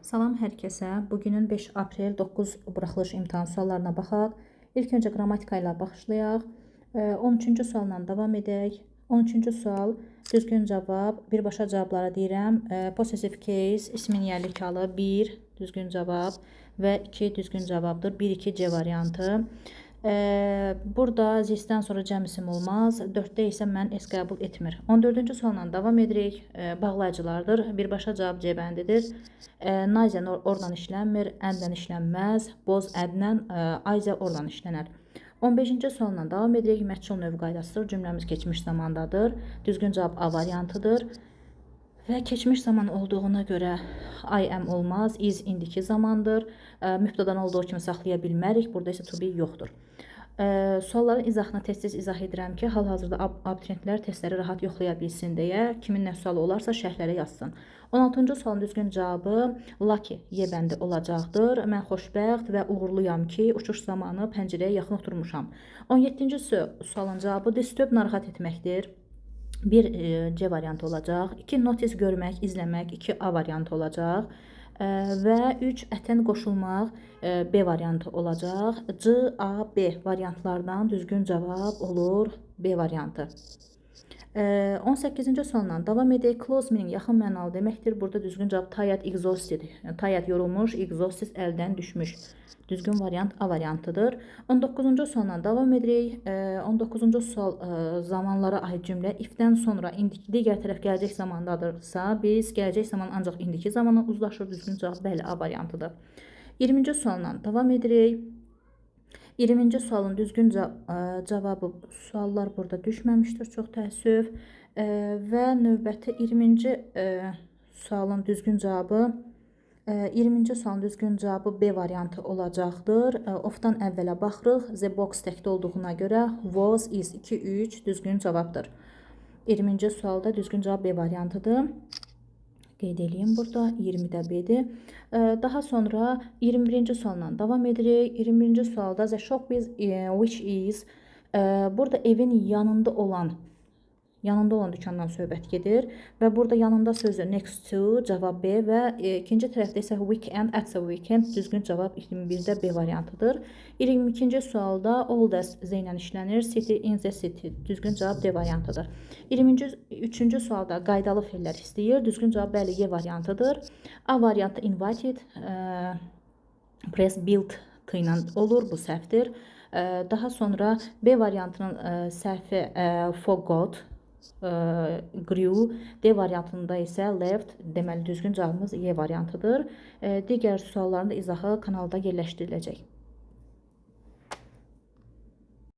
Salam hər kəsə. Bugünün 5 aprel 9 buraxılış imtahan suallarına baxaq. İlk öncə qrammatika ilə başlayaq. 13-cü sualla davam edək. 13-cü sual düzgün cavab. Birbaşa cavabları deyirəm. Possessive case, ismin yerlik halı 1 düzgün cavab və 2 düzgün cavabdır. 1-2 C variantı. Burada zisdən sonra cəm isim olmaz. 4-də isə mən S qəbul etmir. 14-cü sualla davam edirik. Bağlayıcılardır. Birbaşa cavab C bəndidir. Nayzən oradan işlənmir, ədlə işlənməz. Boz ədlə, ayzə oradan işlənər. 15-ci sualla davam edirik. Məchul növ qaydasıdır. Cümləmiz keçmiş zamandadır. Düzgün cavab A variantıdır. Və keçmiş zaman olduğuna görə I am olmaz, is indiki zamandır. Mübtədan olduğu kimi saxlaya bilmərik. Burada isə to be yoxdur. Sualların izahını tez-tez izah edirəm ki, hal-hazırda abituriyentlər testləri rahat yoxlaya bilsin deyə, kimin nə sualı olarsa şərhlərə yazsın. 16-cı sualın düzgün cavabı lucky Y bəndi olacaqdır. Mən xoşbəxt və uğurluyam ki, uçuş zamanı pəncərəyə yaxın oturmuşam. 17-ci sualın cavabı disturb narahat etməkdir. 1 C variantı olacaq. 2 notice görmək, izləmək, 2 A variantı olacaq. Və 3 ətən qoşulmaq B variantı olacaq. C, A, B variantlardan düzgün cavab olur B variantı. 18-ci sualla davam edək. Close meaning yaxın mənalı deməkdir. Burada düzgün cavab tired, exhausted. Tired yorulmuş, exhausted əldən düşmüş. Düzgün variant A variantıdır. 19-cu sualla davam edirik. 19-cu sual zamanlara aid cümlə if-dən sonra digər tərəf gələcək zamandadırsa, biz gələcək zaman ancaq indiki zamana uzlaşır. Düzgün cavab bəli A variantıdır. 20-ci sualla davam edirik. 20-ci sualın düzgün cavabı suallar burada düşməmişdir, çox təəssüf. Və növbəti 20-ci sualın düzgün cavabı 20-ci sualın düzgün cavabı B variantı olacaqdır. Of-dan əvvələ baxırıq. The box təkdə olduğuna görə was, is, 2, 3 düzgün cavabdır. 20-ci sualda düzgün cavab B variantıdır. Qeyd edeyim burada 20-də B-dir. Daha sonra 21-ci sualla davam edirik. 21-ci sualda the shop which is burada evin yanında olan dükandan söhbət gedir və burada yanında sözü next to cavab B və ikinci tərəfdə isə weekend, at the weekend düzgün cavab 21-də B variantıdır. 22-ci sualda all the Z ilə işlənir, city, in the city düzgün cavab D variantıdır. 23-cü sualda qaydalı fellər istəyir, düzgün cavab bəli Y variantıdır. A variantı invited, press built ilə olur, bu səhvdir. Daha sonra B variantının səhvi forgot, grew, D variantında isə left, deməli düzgün cavabımız Y variantıdır. Digər sualların da izahı kanalda yerləşdiriləcək.